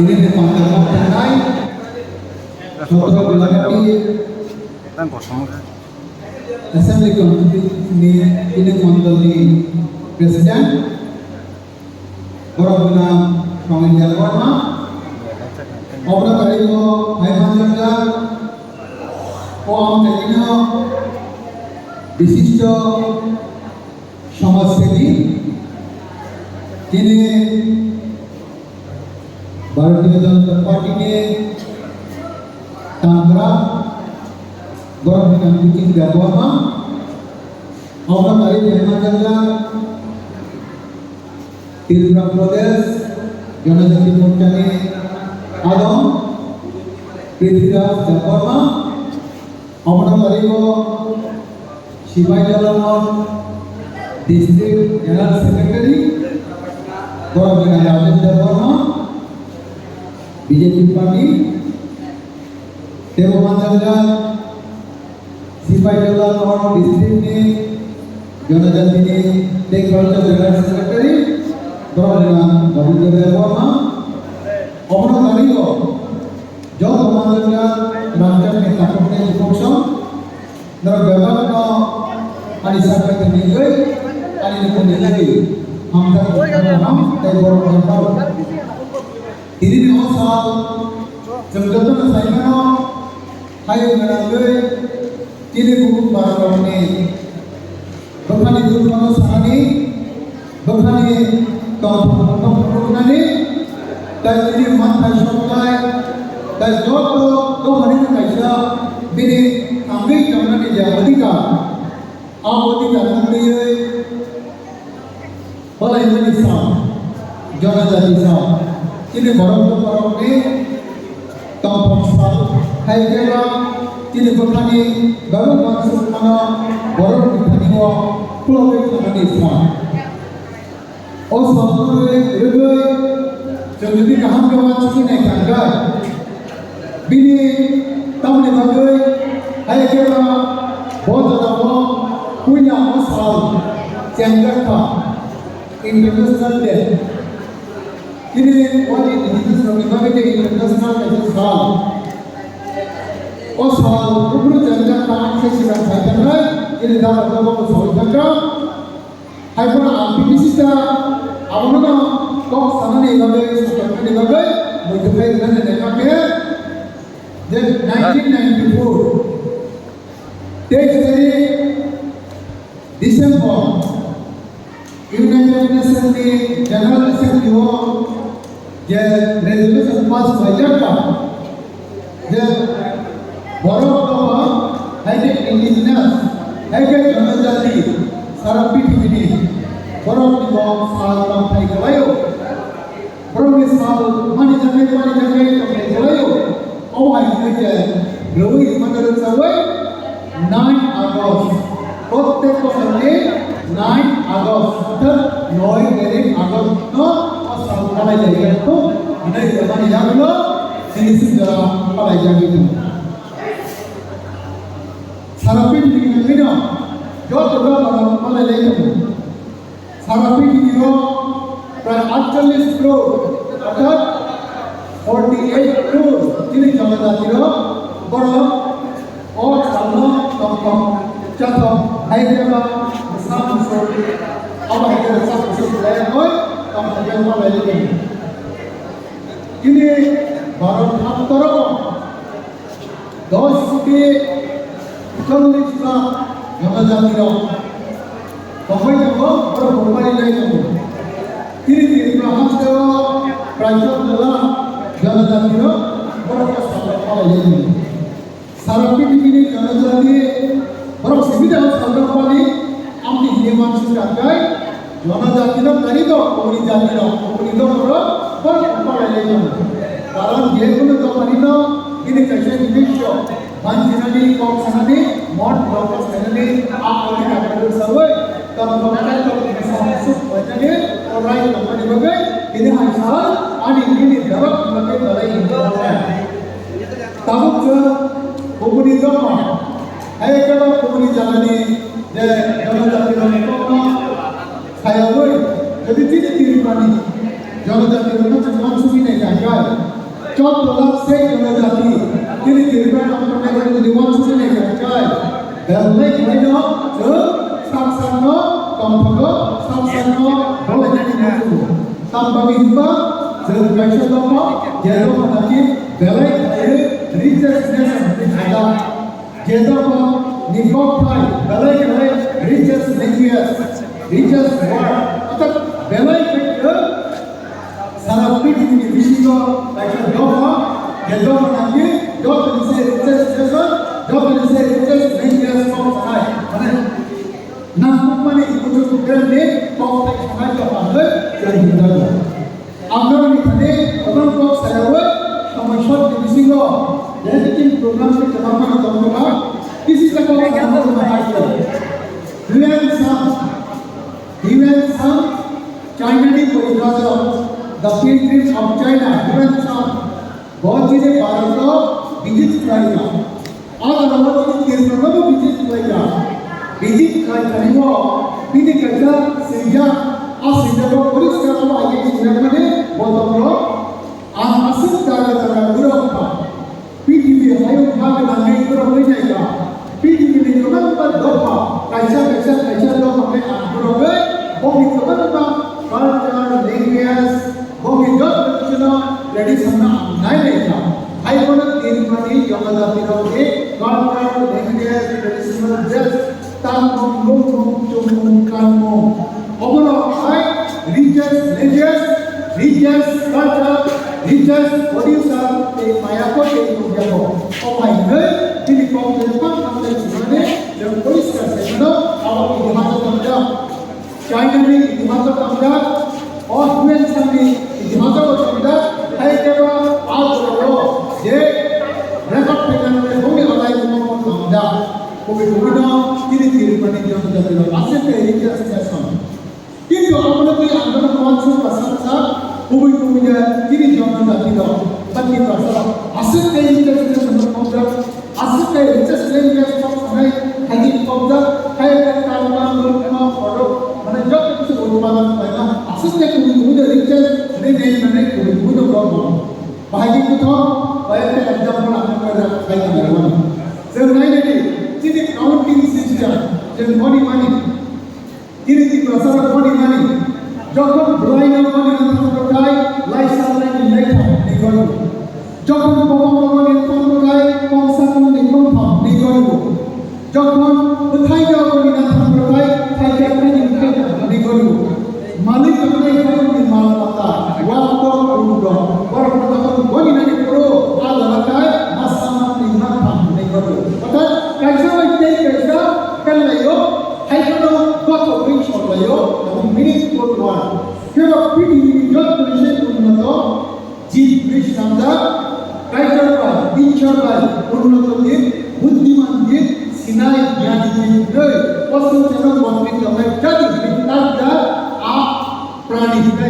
ini dipanggil mengenai Soto Bilangati Assembly Committee ini mandali Presiden Boroguna Panggilan Warma Obra Kariko Haimanjanga Om Karino বিশিষ্ট সমাজসেবী তিনি ভারতীয় জনতা পার্টিকে টাঙ্গরা গভর্নমেন্ট মিটিং ব্যবহার আমরা তারিখ হেমাজাল্লা ত্রিপুরা প্রদেশ জনজাতি মোর্চাকে আদম পৃথ্বীরাজ দেববর্মা আমরা তারিখ Sipai Jalan District General Secretary Gubernur Rajesh Devarma BJP Party Dewa Manjanga Sipai Jalan District में जनजाति ने देखभाल General Secretary Gubernur Rajesh Devarma अपना तारीख जो Manjanga राज्य में ताकत ने फोकस नरगबा ani sampai ke nilai, ani nak lagi, hamzah ham, tebor hamzah. Ini ni asal, jemjatan saya mana, hai menanggai, ini buku baru ni, bukan itu mana sahani, bukan ini kau ni, dan ini mata syaitan, dan jodoh hari ni kaisa, bini kami jangan dijadikan. Awal kita melihat balai Indonesia, जनजाति साहब ini barang-barang ini tampang sal hai kira ini berani baru masuk mana baru berani wa pulau ini sah oh satu regai jadi kaham kawan sini naik tangga bini tamu ni bagai hai kira बहुत ज़्यादा punya asal Jakarta International Day. Ini wali international kita international asal. Asal kubur Jakarta sesuatu saya kenal. Ini dalam beberapa soal Jakarta. Hai pun ambil sisa. Awalnya kau sana ni bagai sekarang ni bagai mulai dengan negara ke. Then 1994. Dari December, United Nations ने General Assembly हो, ये resolution pass किया था, ये बड़ों को है कि indigenous, है कि जनजाति, सारापी टिकटी, बड़ों को साल तक नहीं करायो, बड़ों के साल मानी जगह तक करायो, और आई है लोग इमानदार सावे 9 August প্রত্যেক বছরে 9 আগস্ট অর্থাৎ 9 আগস্ট সরকারি জায়গায় তো এটা জানি জানলো সিনিসিন দ্বারা পালাই যাবে সারা পৃথিবী না যত বড় পালাই যাবে সারা পৃথিবীর প্রায় 48 ক্রোড় অর্থাৎ 48 ক্রোড় তিনি জনজাতির বড় ও সামনে তখন Contoh, Hyderabad besar musuh, apa Hyderabad besar musuh lain pun, kamu jangan malah lagi. Ini baru antara 10 ke 40 juta जनजाति लोग, bahwa yang baru berbalik lagi. Ini Ibrahim Dewa, Prajurit adalah जनजाति लोग baru kesalahan malah lagi. Sarapi ini जनजाति बरं सुविधा संदर्भाने आमची हिंदी माणसं काय जनजाति लोग तरी तो कोणी जाती लोग कोणी तो बरं पडायला येतो कारण जे कोणी तो तरी तो इने कशा विदेशो मानसिनानी कॉक्सनानी मॉड ब्लॉकर्स करणे आपले कागद सवय तर बघायला तो समसुख वचने और राय कंपनी बघे इने हायसाल आणि इने दरक मध्ये लढाई होते ताबूत कोणी तो hai kalau komunis jalani जनजाति लोग को खाया हुआ jadi tidak diri pani জনজাতির মধ্যে অংশগ্রহণ জায়গায় 14 লাখ সেই জনজাতি তিনি কিরবেন আপনাদের যদি অংশগ্রহণ জায়গায় বেললাই হইল যে সাংসান্ন কম্পগ সাংসান্ন বলেজানি মজু তামবাগি হিবা যে গাইছে দম যেরো নাকি বেলাই হইল রিচার্জ নেশন দিছাদা যেদম নিবক ভাই বেলাই হইল রিচার্জ ল্যাঙ্গুয়েজ রিচার্জ ওয়ার্ড অর্থাৎ বেলাই হইল সারা পৃথিবীর বিশ্ব একটা দফা যে দফা নাকি যত নিচে রিচার্জ নেশন যত নিচে রিচার্জ ল্যাঙ্গুয়েজ পায় মানে না মানে কিছু করে কমতে সময় পাবে এই হিসাবে আমরা এখানে প্রোগ্রাম কো সারাবে সমস্যা দিছিল যেহেতু প্রোগ্রাম কে চালানো দরকার किसी का कोई काम नहीं है Yuan Sang China ने कोई राजा दक्षिण ग्रीस ऑफ चाइना Yuan Sang बहुत चीजें भारत को विजिट करेगा और बहुत चीजें केरल को विजिट करेगा विजिट करने को विजिट करना सिंजा और सिंजा को पुलिस का वो आगे सिंजा में बहुत लोग आसन दारा गुरुपा पीटीवी हायो भाग नामे गुरु हो जाएगा पीटीवी में जो ना पर दोपा कैसा लोग हमें गुरु गए वो भी तो ना कल्चर लैंग्वेज वो भी जो चलो ट्रेडिशन ना नहीं लेगा हाई कोड तीन मनी जगदाती रोगे कल्चर लैंग्वेज ट्रेडिशनल ड्रेस तामो लोगो चुमो कामो overall high riches language riches culture riches producer के माया को के को oh my god ini kompletan sampai sebenarnya yang polis kasih awak di mata tanda China ni di mata tanda Australian sami di mata tanda hai kewa agro je record pegan me hobi alai mo tanda hobi hobi kiri pani jam jam asete riya session কিন্তু আমরা কি আন্দোলন মঞ্চ প্রশংসা খুবই কমে তিনি জনজাতি দাও বাকি প্রশংসা আসলে এই যে সম্পর্ক আসলে রিচার্জ ল্যাঙ্গুয়েজ সবসময় হাইজিন কবজা হাইয়ের কারণে লোকনা ফটো মানে যত কিছু উৎপাদন হয় না আসলে কোনো রিচার্জ নেই মানে কোনো প্রবলেম বাকি তো বাইরে एग्जांपल আপনারা খাইতে পারবেন যে নাই নাকি যদি কাউন্টিং সিস্টেম যে মানি তিনি কি প্রসার মানি যখন ব্লাইন্ড মানি না লাইসেন্স লেখা নিগম যখন প্রমাণ নির্ধারণ কনসার্ন নির্ধারণ নিগম যখন কোথায় যাওয়ার নির্ধারণ থাকে নিগম মালিক আপনি এখানে মালপাতা ওয়াক্ত উন্ড বরং যখন বনি না পুরো আলাদায় মাসামাত নির্ধারণ নিগম অর্থাৎ কাইসা কাইসা কাল্লায়ো হাইকোনো কত রিচ হলায়ো এবং মিনিংফুল ওয়ার্ড কেবল পৃথিবীর যত বিষয় উন্নত জীব বিশ্বন্দা কাইজারবাই বিচরবাই উন্নত দিন বুদ্ধিমান দিন সিনাই জ্ঞানী দিন নয় অসংখ্য বর্ণিত হয় জাতি বিদ্যার আ প্রাণী হিসাবে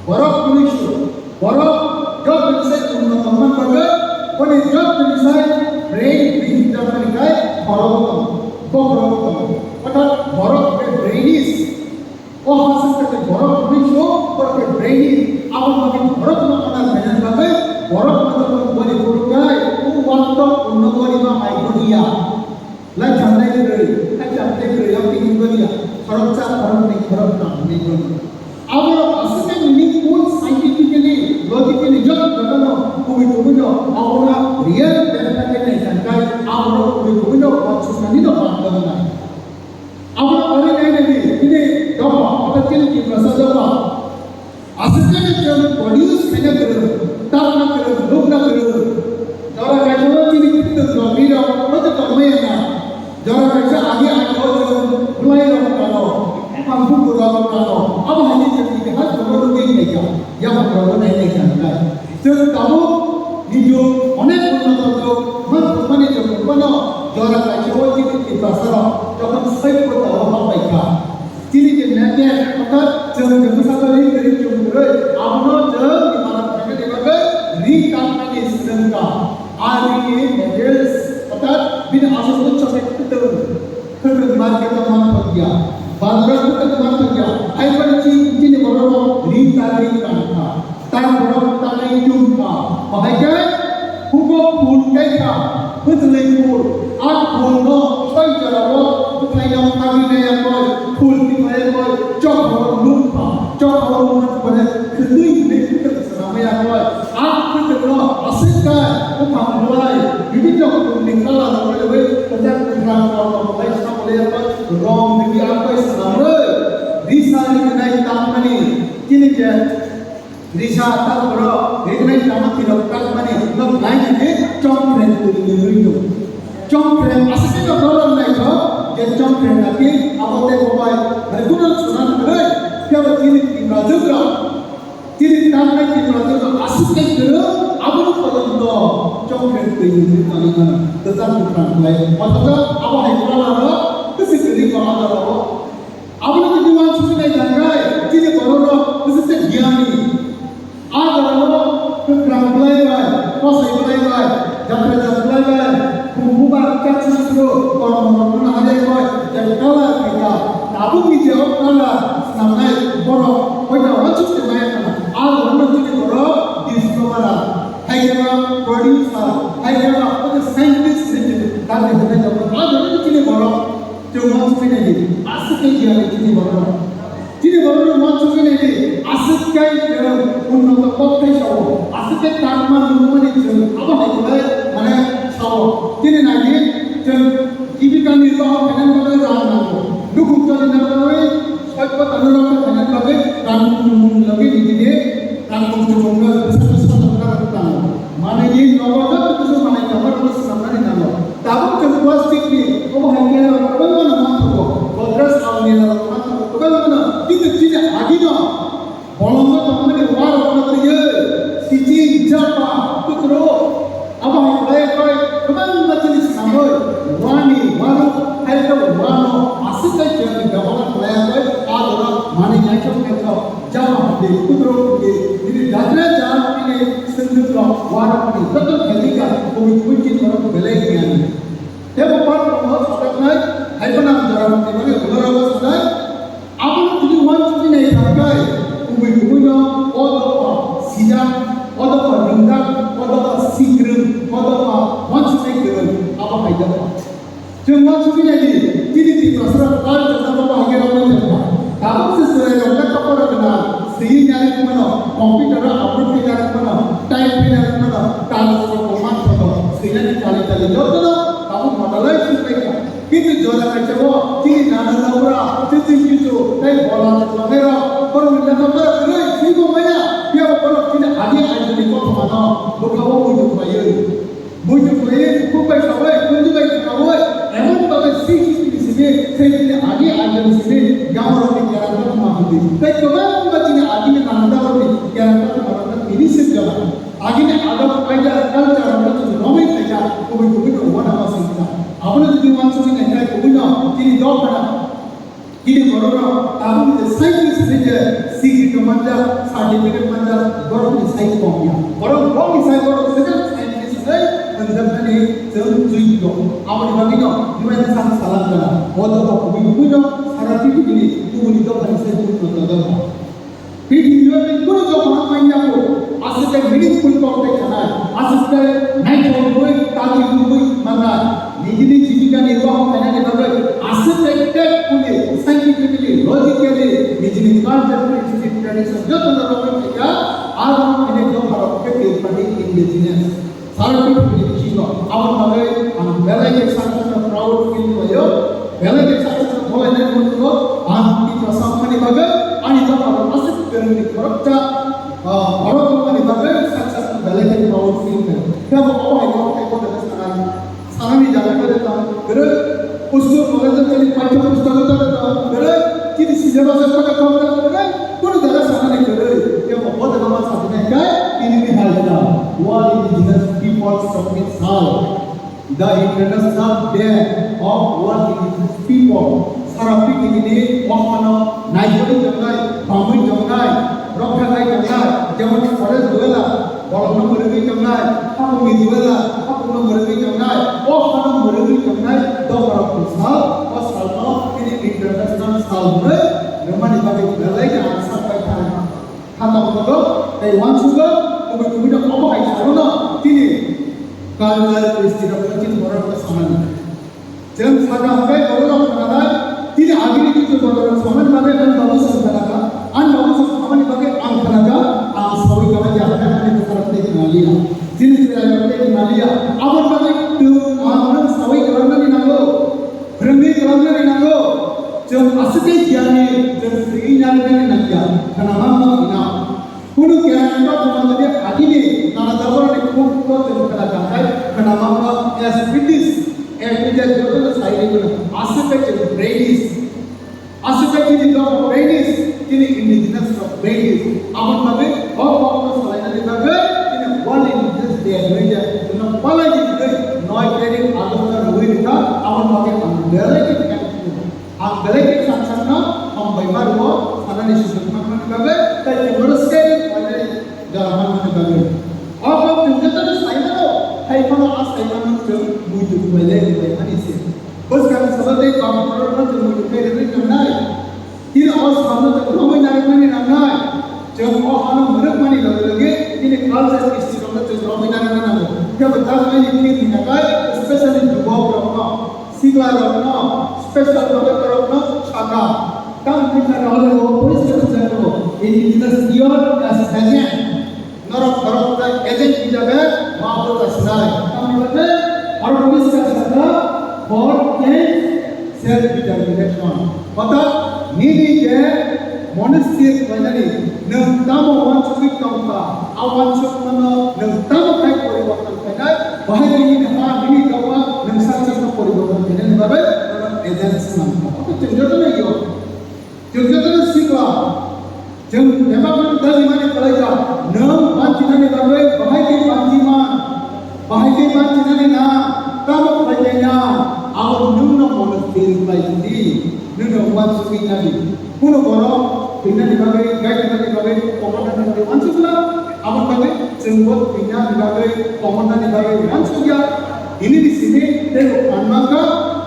বরফ পুলিশ বরফ যত বিষয় উন্নত মান পাবে কোনে যত বিষয় ব্রেন বিদ্যা পরিকায় বরফ বরফ অর্থাৎ বরফের ব্রেনিস ও হাসতে বরফ পুলিশ বরফের ব্রেনিস আমাদের বরফ মানার ভেজাল পাবে বরফ যখন বলি পড়ায় ও ওয়াক্ত উন্নতরিমা মাইকোনিয়া লা জানাই রে জানতে রে আপনি নিগনিয়া খরচা খরচ নিগনি আমরা আসলে মিনিংফুল সাইন্টিফিক্যালি লজিক্যালি যত জানো খুবই খুবই আমরা রিয়েল ডেটাকে নেই জানকাই আমরা খুবই খুবই অসুস্থ পারব না আমরা অনেক নাকি তিনি দফা অর্থাৎ কি প্রসাদবা আসলে যে প্রডিউস থেকে করে তার না করে লোক না করে যারা কাজে তিনি কিন্তু জমির মত কমে না যারা কাজে আগে বুলাই রাখলো কামু রাখলো अब हमें जल्दी हाथ खबर नहीं लेगा या खबर नहीं लेगा तो तब ये जो अनेक उन्नत जो मन माने जो बनो যারা কাছে ওই যে প্রসার যখন সই করতে হবে পাইকা তিনি যে নেতে অর্থাৎ যে জনসাধারণ গরিব জমরে আমরা যে বিমান থেকে দেবে রিকামনানি সিস্টেমটা আরবি মডেলস অর্থাৎ বিন আসল চলে করতে फिर मार्केट का मान हो गया बाजार का मान हो गया आई पर चीज ने बड़ा रीत आ dari tanpa tanpa tanai jumpa makanya hukum pun kaya betul pun aku no saya jawab bukan yang kami yang boy pun kita boy jawab lupa jawab pada kedui ini kita selama yang boy aku terus asyikkan upah mulai jadi jawab tinggal dalam level kerja tentang kalau mulai sama level rom di apa selama Risa dikenai tamani kini je Risa tak bro dikenai tamat tidak tamani log lain ini congkren tu itu congkren asal kita orang lain tu je congkren lagi awak teh bawa berguna sunan berai dia kini tinggal juga kini tamani tinggal juga asal kita apa tu kalau tu congkren tu itu kali mana tetap bukan lain maksudnya awak hidup lah kesikiri kalau ada awak आपने तो जीवन सुखी नहीं जाएगा चीजें करो ना उससे ज्ञानी आज करो तो क्रांतिलाई गए कोसैलाई गए जबलाई गए कुंभा कैसे शुरू करो मनोरंजन आजे गए जब कला किया नाबू नीचे और कला सामने बड़ो कोई ना वंचित नहीं करना आज हमने चीजें करो डिस्कवर है क्या प्रोड्यूसर है क्या तो साइंटिस्ट करने होते जब आज हमने चीजें करो Jangan sekali asik aja ini baru. Jadi baru macam ini asik kaya untuk pakai show. Asik tanpa rumah ini apa lagi mana show. Jadi lagi jika ni show dengan pada ramai. Dukung cari nama sebab anugerah dengan lagi rangkum lagi di sini rangkum cuma besar besar mana ini nomor tu mana nomor tu sama nama. Tapi kalau plastik ni, oh hanya orang mana Kodras awalnya orang mana kita tidak ada bolongnya teman ni orang dia siji japa putro apa yang kaya kemana macam ni sampai wani baru hari tu wano asal jadi gawalan kaya ada mana yang kita japa di putro ini dadra japa ini sendiri wano ini betul ketika mungkin orang belai ni dia bukan orang sekarang hai pernah jalan di mana beberapa sudah apa tujuh wanita ini sampai umumnya orang siang orang ringkat orang sikrim orang wanita ini apa faedah jangan suci lagi jadi di masyarakat kalau apa bahagia orang macam kalau sesuai dengan kapal kenal sehingga ni mana komputer upload kita mana type kita mana transfer command mana sehingga ni kali jodoh kamu modalai supaya kita jualan macam apa? Kita nana laura, cuci, naik bola, kamera, orang minta kamera, sini banyak. Dia orang kita ada di kota mana, berkawan bujuk bayar, bukan sampai, bujuk bayar kawai. Emang bagai sini di sini, saya ada di sini, yang orang ni jalan tu mahal. Tapi kalau macam ni ada ni nanda orang ni jalan tu mahal, ini sejalan. Ada ada pelajar, culture, macam ramai pelajar, kubu orang apa sih? आपने जो जीवन सुखी नहीं है कोई ना किन्हीं दो पढ़ा किन्हीं बड़ों ना ताबू में साइंस से जो सीखी तो मंजा सर्टिफिकेट मंजा बड़ों में साइंस पहुंचा बड़ों में साइंस बड़ों से जो साइंस से मतलब ने जो जुई दो आपने बाकी ना जीवन में साथ सालान करा वो तो कोई ना सारा पीढ़ी के लिए तू नहीं तो बन से तू तो दो पीढ़ी जीवन में कोई जो बात नहीं आपको आसक्ति मीनिंगफुल कॉन्टेक्ट करना है आसक्ति नहीं छोड़ोगे ताकि कोई मरना Ini jika निर्वाह करने के बाद aspected पुले scientifically logically ini concept ini tradition जो तो लोगों ने क्या आज हम इन्हें जो भारत के पढ़े indigenous सारे भी चीज़ों अब हमें हम पहले के साथ proud feel हुआ पहले के साथ बोले नहीं बोलते हो हम की प्रसंग में बगे आणि जो भारत aspect करने की करता भारत में बगे साथ पहले के proud feel करें क्या वो है को Kami jalan ke depan, kerana usul mengajar kali panjang pustakaan depan, kerana kita siapa sesuatu kawan kerana pun jalan sana ni kerana yang membuat agama satu negara ini dihasilkan. What indigenous people submit sal, the international day of what indigenous people. Sarapi ini wahana naikori jangai, pamui jangai, rokkai jangai, jangan forest duela. Orang nak berlebih jangai, apa miduela, apa nak berlebih jangai, oh orang berlebih jangai, dua orang besar, pas ini international salary, memang dipakai belai yang sampai kan, kalau ko dai wan suga kubi da ko ai sarono tini kalgal kristira pratin borar ka saman jam saga habe borar kana tini agini kitu borar saman bage kan babu sana ka an babu saman bage an kana ka an sawi ka ja hada ani sarate naliya tini sarate naliya abar bage tu an sawi karana ni nago brahmi karana ni nago jam asike jani jam sri nyane ni nagia kana mamma ina kuno kaya anda cuma dia agini nana dabur ni kumpul jam kana kai kana mamma as British everyday jodoh saya itu asike jam British asike ini jodoh British ini indigenous of British aman bage oh selain itu bage ini one indigenous dia bekerja dengan pala jadi noi training agama rui kita aman bage ang dalek saksana ang bayar mo sana ni susukmak man gabe tay timurske wala jaraman man gabe apa tunjata na saina do hay kono as ay man to buju wala wala ani se bas kan sabate kam karo na to buju pe rin namnai tin os hamna to no na mani namnai jab o hanu murak mani lage tin kal se isti kamna to no na namnai jab ta mai ni na kai especially jubo ramna sigla ramna special program Shaka. Come kita rawat polis kerja itu. Indigenous year as agent. Norok agent kita ber maupun tersenai. Kami berada orang polis kerja for change self determination. Maka ini je monastery finally. Nengtamu wancuk kampa, awancuk mana nengtamu kai poriwatan finally. Bahaya ini hal ini kawa nengsaksi poriwatan finally. Bapak agency nampak. Apa tunjukkan lagi yo? Tunjukkan sikla. Jeng depan dari mana kerja? Nam pancingan ni bagai bahaya pancingan ni na. Kamu kerjanya awal nuna monastery lagi. Nuna wansuki nabi. Puno borong pina ni bagai gaya ni bagai komandan ni bagai wansukla. Awal bagai jenggot pina ni bagai komandan ni bagai wansukya. Ini di sini tengok anmaka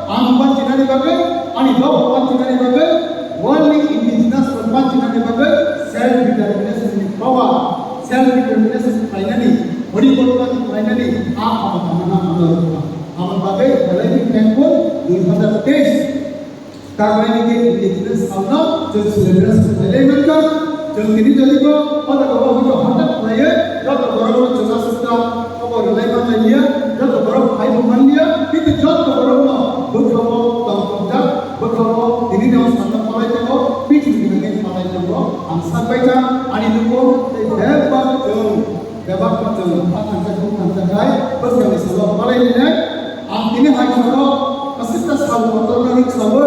Amban Cina ni bagai, ani bawa Cina ni bagai, only indigenous perempuan Cina ni bagai, self determination ni bawa, self determination finally, beri peluang finally, apa mana menurut aman bagai, dalam tempoh 2023, karena ini indigenous Allah, jadi selebrasi elemen kan, jadi ini jadi ko, pada kalau kita hendak melayan, kalau orang juga sudah, kalau elemen lainnya, kalau orang hai pemania, itu jauh orang beberapa ini dalam satu palai tengok, pitch dengan palai tengok, sampaikan ani lupa hebat betul, akan terjadi, bos kami selalu palai ini, ini hai selalu masih tak selalu motor lagi selalu,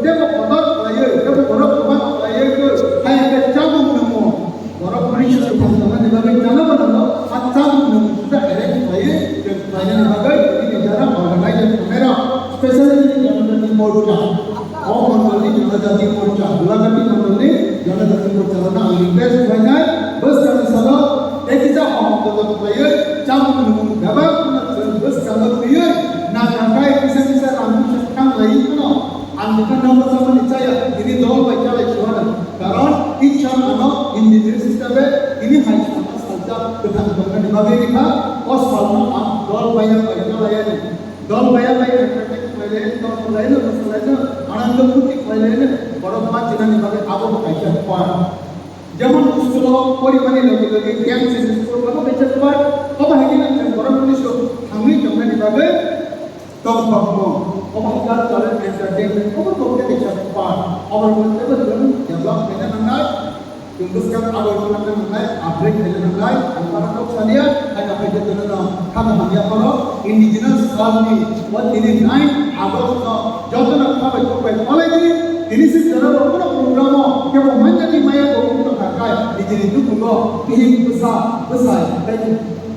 dia motor layar, dia motor layar ke, hai ada cabang nemu, orang Malaysia teman-teman di bagian jalan mana, cabang nemu sudah ada layar, dan layar di bagian ini jarang orang lain yang kamera. Especially yang ada di Morja, orang Melayu yang ada di Morja, bulan ini Melayu yang ada di Morja, karena invest banyak, bus kami salah, kita orang Melayu, jangan menunggu dapat, bus kalau Melayu, nak ramai bisa ramai sekarang lagi mana, anda nama sama nicaya, ini dua baca lagi mana, karena each one indigenous system ini hanya saja dengan di bagian kita, os palma, dua banyak baca lagi, dua banyak lagi. Lain ananda putih lain orang macam ni bagai apa macam apa zaman sekolah kori mana lagi yang sekolah apa macam apa hari ni orang Malaysia kami jangan ni bagai tahu apa kita jalan entertainment apa macam apa orang Malaysia betul jawab dengan nangai Tunggukan awal bulan nangai April bulan nangai antara kau sahaja ada kerja dengan kami hanya kalau indigenous army what ini naik August jauh nak kami cukai oleh ini secara program yang menjadi maya untuk kakak di sini tu pun pihak besar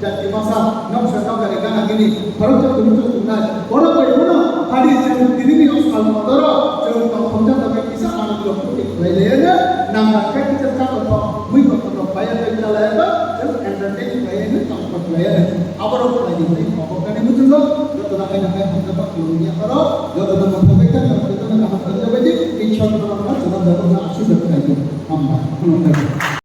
jadi masa nak serta mereka gini baru cukup tunai orang berguna hari ini ni asal motor jauh tak pernah tapi bisa anak putih lainnya nampak kita tak